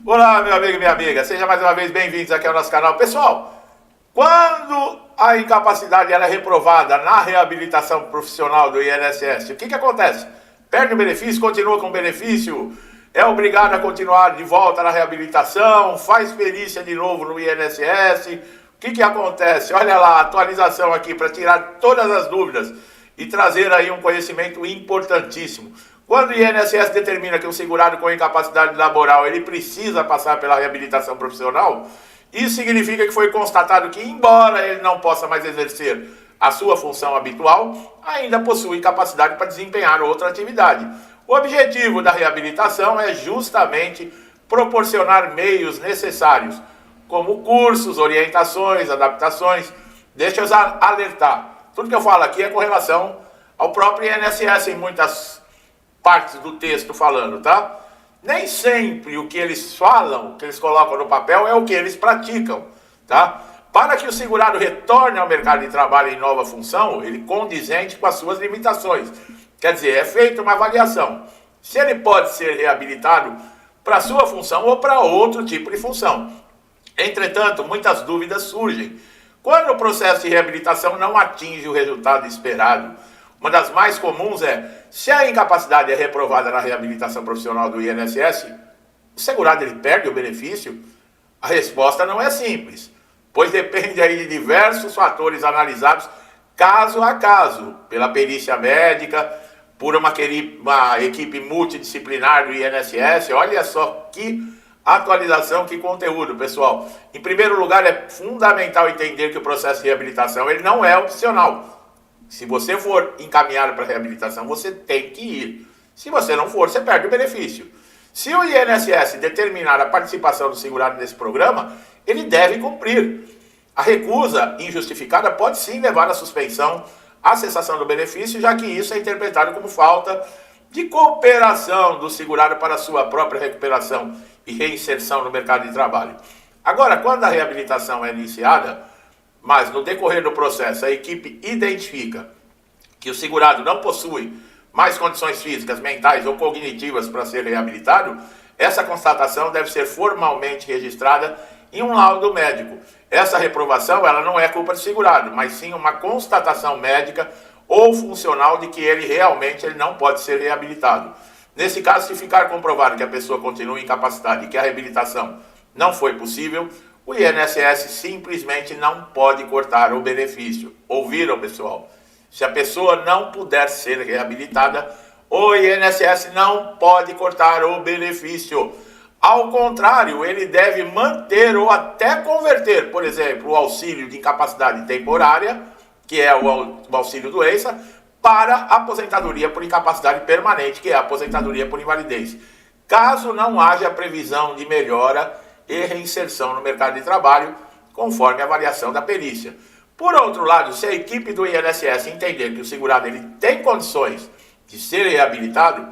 Olá, meu amigo e minha amiga, seja mais uma vez bem-vindos aqui ao nosso canal. Pessoal, quando a incapacidade ela é reprovada na reabilitação profissional do INSS, o que acontece? Perde o benefício, continua com o benefício, é obrigado a continuar de volta na reabilitação, faz perícia de novo no INSS. O que acontece? Olha lá, a atualização aqui para tirar todas as dúvidas e trazer aí um conhecimento importantíssimo. Quando o INSS determina que um segurado com incapacidade laboral ele precisa passar pela reabilitação profissional, isso significa que foi constatado que, embora ele não possa mais exercer a sua função habitual, ainda possui capacidade para desempenhar outra atividade. O objetivo da reabilitação é justamente proporcionar meios necessários, como cursos, orientações, adaptações. Deixa eu alertar. Tudo que eu falo aqui é com relação ao próprio INSS em muitas partes do texto falando, tá? Nem sempre o que eles falam, o que eles colocam no papel é o que eles praticam, tá? Para que o segurado retorne ao mercado de trabalho em nova função, ele condizente com as suas limitações. Quer dizer, é feita uma avaliação. Se ele pode ser reabilitado para sua função ou para outro tipo de função. Entretanto, muitas dúvidas surgem. Quando o processo de reabilitação não atinge o resultado esperado, uma das mais comuns é, se a incapacidade é reprovada na reabilitação profissional do INSS, o segurado ele perde o benefício? A resposta não é simples, pois depende aí de diversos fatores analisados caso a caso, pela perícia médica, por uma equipe multidisciplinar do INSS. Olha só que atualização, que conteúdo, pessoal. Em primeiro lugar, é fundamental entender que o processo de reabilitação ele não é opcional. Se você for encaminhado para a reabilitação, você tem que ir. Se você não for, você perde o benefício. Se o INSS determinar a participação do segurado nesse programa, ele deve cumprir. A recusa injustificada pode sim levar à suspensão, à cessação do benefício, já que isso é interpretado como falta de cooperação do segurado para a sua própria recuperação e reinserção no mercado de trabalho. Agora, quando a reabilitação é iniciada, mas no decorrer do processo a equipe identifica que o segurado não possui mais condições físicas, mentais ou cognitivas para ser reabilitado, essa constatação deve ser formalmente registrada em um laudo médico. Essa reprovação ela não é culpa do segurado, mas sim uma constatação médica ou funcional de que ele não pode ser reabilitado. Nesse caso, se ficar comprovado que a pessoa continua incapacitada e que a reabilitação não foi possível, o INSS simplesmente não pode cortar o benefício. Ouviram, pessoal? Se a pessoa não puder ser reabilitada, o INSS não pode cortar o benefício. Ao contrário, ele deve manter ou até converter, por exemplo, o auxílio de incapacidade temporária, que é o auxílio doença, para a aposentadoria por incapacidade permanente, que é a aposentadoria por invalidez. Caso não haja previsão de melhora e reinserção no mercado de trabalho, conforme a avaliação da perícia. Por outro lado, se a equipe do INSS entender que o segurado ele tem condições de ser reabilitado,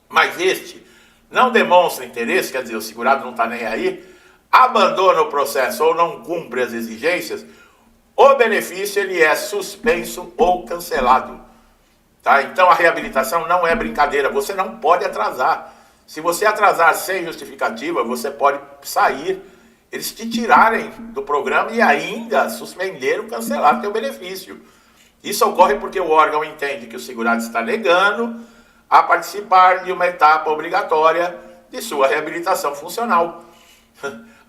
mas este não demonstra interesse, quer dizer, o segurado não está nem aí, abandona o processo ou não cumpre as exigências, o benefício ele é suspenso ou cancelado. Tá? Então a reabilitação não é brincadeira, você não pode atrasar. Se você atrasar sem justificativa, você pode sair, eles te tirarem do programa e ainda suspender ou cancelar teu benefício. Isso ocorre porque o órgão entende que o segurado está negando a participar de uma etapa obrigatória de sua reabilitação funcional.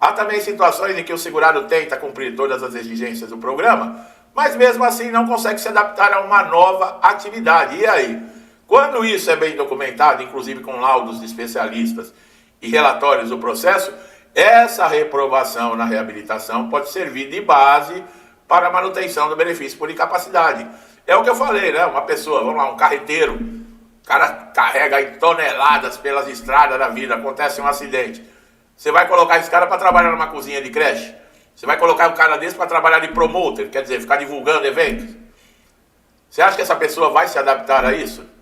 Há também situações em que o segurado tenta cumprir todas as exigências do programa, mas mesmo assim não consegue se adaptar a uma nova atividade. E aí? Quando isso é bem documentado, inclusive com laudos de especialistas e relatórios do processo, essa reprovação na reabilitação pode servir de base para a manutenção do benefício por incapacidade. É o que eu falei, né? Uma pessoa, vamos lá, um carreteiro, o cara carrega em toneladas pelas estradas da vida, acontece um acidente. Você vai colocar esse cara para trabalhar numa cozinha de creche? Você vai colocar um cara desse para trabalhar de promoter, quer dizer, ficar divulgando eventos? Você acha que essa pessoa vai se adaptar a isso?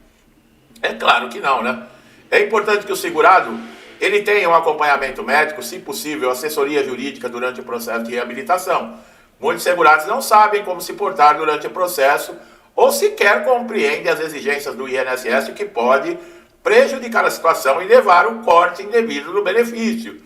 É claro que não, né? É importante que o segurado ele tenha um acompanhamento médico, se possível, assessoria jurídica durante o processo de reabilitação. Muitos segurados não sabem como se portar durante o processo ou sequer compreendem as exigências do INSS, o que pode prejudicar a situação e levar um corte indevido no benefício.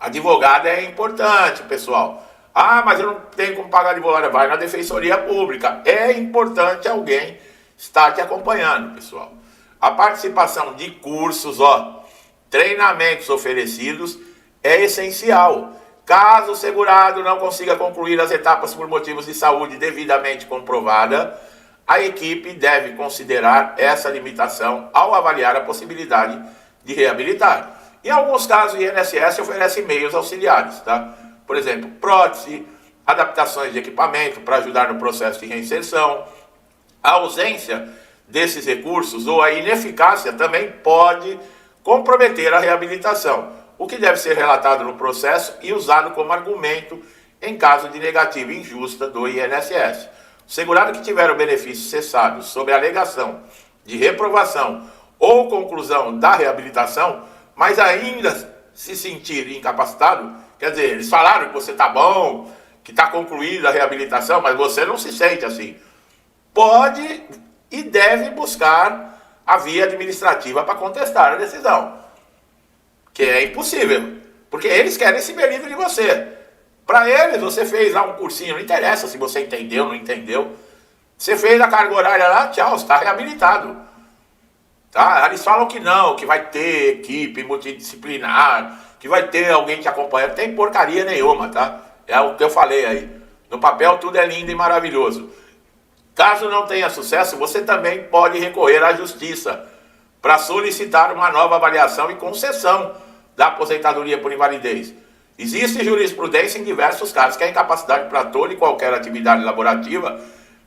Advogado é importante, pessoal. Ah, mas eu não tenho como pagar advogado. Vai na Defensoria Pública. É importante alguém estar te acompanhando, pessoal. A participação de cursos, treinamentos oferecidos é essencial. Caso o segurado não consiga concluir as etapas por motivos de saúde devidamente comprovada, a equipe deve considerar essa limitação ao avaliar a possibilidade de reabilitar. Em alguns casos, o INSS oferece meios auxiliares, tá? Por exemplo, prótese, adaptações de equipamento para ajudar no processo de reinserção. A ausência desses recursos ou a ineficácia também pode comprometer a reabilitação, o que deve ser relatado no processo e usado como argumento em caso de negativa injusta do INSS. O segurado que tiver o benefício cessado sob a alegação de reprovação ou conclusão da reabilitação, mas ainda se sentir incapacitado, quer dizer, eles falaram que você está bom, que está concluída a reabilitação, mas você não se sente assim, pode e deve buscar a via administrativa para contestar a decisão, que é impossível, porque eles querem se ver livre de você. Para eles, você fez lá um cursinho, não interessa se você entendeu ou não entendeu. Você fez a carga horária lá, tchau, você está reabilitado. Tá? Eles falam que não, que vai ter equipe multidisciplinar, que vai ter alguém te acompanhando. Não tem porcaria nenhuma, tá? É o que eu falei aí. No papel tudo é lindo e maravilhoso. Caso não tenha sucesso, você também pode recorrer à justiça para solicitar uma nova avaliação e concessão da aposentadoria por invalidez. Existe jurisprudência em diversos casos que a incapacidade para toda e qualquer atividade laborativa,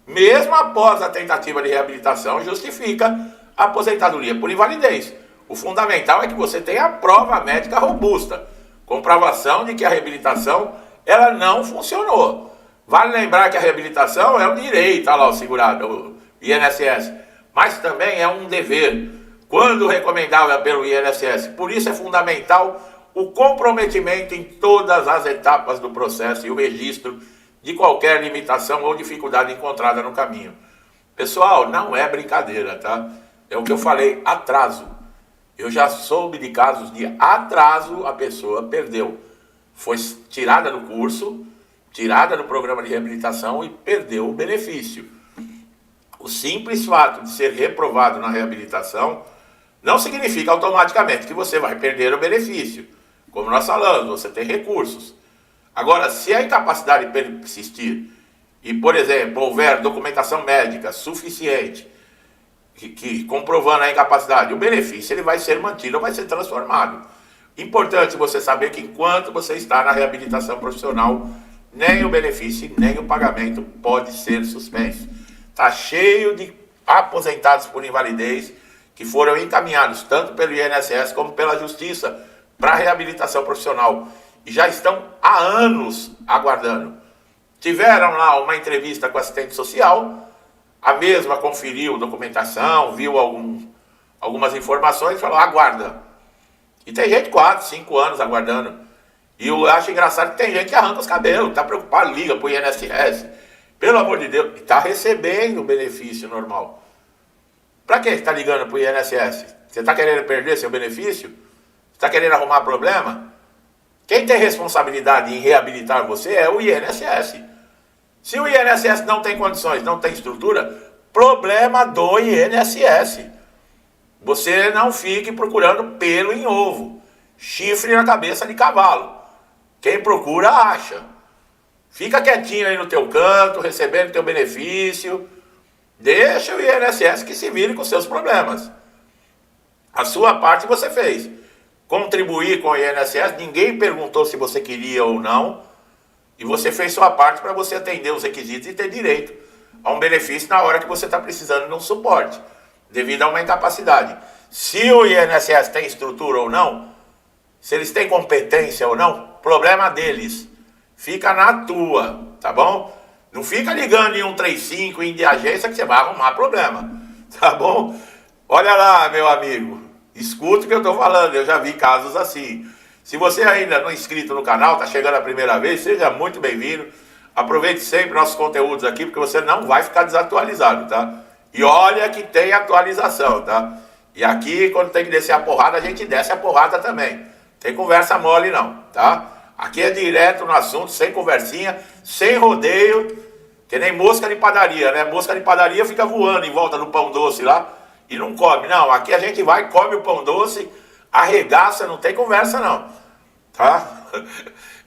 mesmo após a tentativa de reabilitação, justifica a aposentadoria por invalidez. O fundamental é que você tenha a prova médica robusta, comprovação de que a reabilitação ela não funcionou. Vale lembrar que a reabilitação é um direito, olha lá o segurado, o INSS, mas também é um dever, quando recomendável pelo INSS. Por isso é fundamental o comprometimento em todas as etapas do processo e o registro de qualquer limitação ou dificuldade encontrada no caminho. Pessoal, não é brincadeira, tá? É o que eu falei, atraso. Eu já soube de casos de atraso, a pessoa perdeu. Foi tirada do curso, tirada do programa de reabilitação e perdeu o benefício. O simples fato de ser reprovado na reabilitação não significa automaticamente que você vai perder o benefício. Como nós falamos, você tem recursos. Agora, se a incapacidade persistir e, por exemplo, houver documentação médica suficiente que comprovando a incapacidade, o benefício ele vai ser mantido ou vai ser transformado. Importante você saber que enquanto você está na reabilitação profissional, nem o benefício nem o pagamento pode ser suspenso. Está cheio de aposentados por invalidez que foram encaminhados tanto pelo INSS como pela Justiça para reabilitação profissional e já estão há anos aguardando. Tiveram lá uma entrevista com a assistente social, a mesma conferiu documentação, viu algumas informações e falou, aguarda. E tem gente 4, 5 anos aguardando. E eu acho engraçado que tem gente que arranca os cabelos, está preocupado, liga para o INSS. Pelo amor de Deus, está recebendo o benefício normal. Para que está ligando para o INSS? Você está querendo perder seu benefício? Está querendo arrumar problema? Quem tem responsabilidade em reabilitar você é o INSS. Se o INSS não tem condições, não tem estrutura, problema do INSS. Você não fique procurando pelo em ovo, chifre na cabeça de cavalo. Quem procura, acha. Fica quietinho aí no teu canto, recebendo teu benefício. Deixa o INSS que se vire com seus problemas. A sua parte você fez. Contribuir com o INSS, ninguém perguntou se você queria ou não, e você fez sua parte para você atender os requisitos e ter direito a um benefício na hora que você está precisando de um suporte, devido a uma incapacidade. Se o INSS tem estrutura ou não, se eles têm competência ou não, problema deles. Fica na tua, tá bom? Não fica ligando em 135, em de agência, que você vai arrumar problema, tá bom? Olha lá, meu amigo. Escuta o que eu estou falando, eu já vi casos assim. Se você ainda não é inscrito no canal, está chegando a primeira vez, seja muito bem-vindo. Aproveite sempre nossos conteúdos aqui, porque você não vai ficar desatualizado, tá? E olha que tem atualização, tá? E aqui, quando tem que descer a porrada, a gente desce a porrada também. Tem conversa mole não, tá? Aqui é direto no assunto, sem conversinha, sem rodeio, que nem mosca de padaria, né? Mosca de padaria fica voando em volta do pão doce lá e não come. Não, aqui a gente vai, come o pão doce, arregaça, não tem conversa não, tá?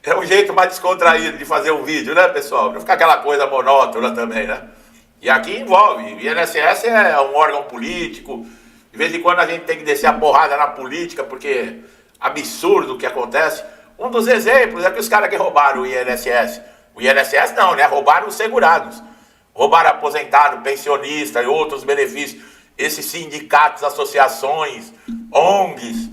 É um jeito mais descontraído de fazer um vídeo, né, pessoal? Não ficar aquela coisa monótona também, né? E aqui envolve, o INSS é um órgão político, de vez em quando a gente tem que descer a porrada na política, porque é absurdo o que acontece. Um dos exemplos é que os caras que roubaram o INSS, o INSS não, né? Roubaram os segurados, roubaram aposentado, pensionista e outros benefícios. Esses sindicatos, associações, ONGs,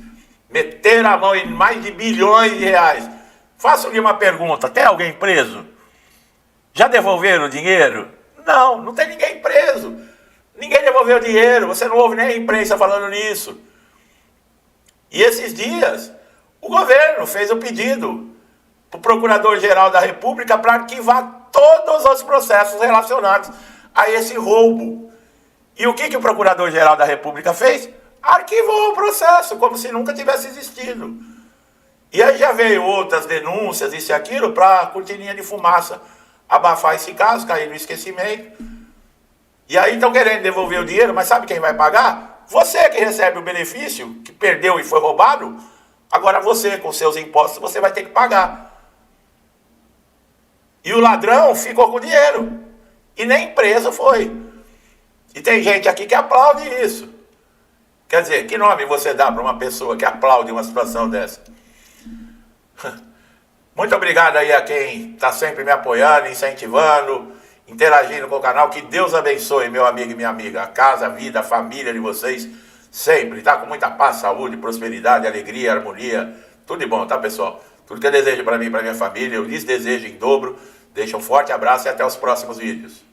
meteram a mão em mais de bilhões de reais. Faço-lhe uma pergunta, tem alguém preso? Já devolveram o dinheiro? Não, não tem ninguém preso. Ninguém devolveu o dinheiro, você não ouve nem a imprensa falando nisso. E esses dias, o governo fez o pedido para o Procurador-Geral da República para arquivar todos os processos relacionados a esse roubo. E o que o Procurador-Geral da República fez? Arquivou o processo, como se nunca tivesse existido. E aí já veio outras denúncias, isso e aquilo, para a cortininha de fumaça abafar esse caso, cair no esquecimento. E aí estão querendo devolver o dinheiro, mas sabe quem vai pagar? Você que recebe o benefício, que perdeu e foi roubado, agora você, com seus impostos, você vai ter que pagar. E o ladrão ficou com o dinheiro. E nem preso foi. E tem gente aqui que aplaude isso. Quer dizer, que nome você dá para uma pessoa que aplaude uma situação dessa? Muito obrigado aí a quem está sempre me apoiando, incentivando, interagindo com o canal. Que Deus abençoe, meu amigo e minha amiga. A casa, a vida, a família de vocês, sempre. Tá com muita paz, saúde, prosperidade, alegria, harmonia. Tudo de bom, tá, pessoal? Tudo que eu desejo para mim e para minha família, eu lhes desejo em dobro. Deixo um forte abraço e até os próximos vídeos.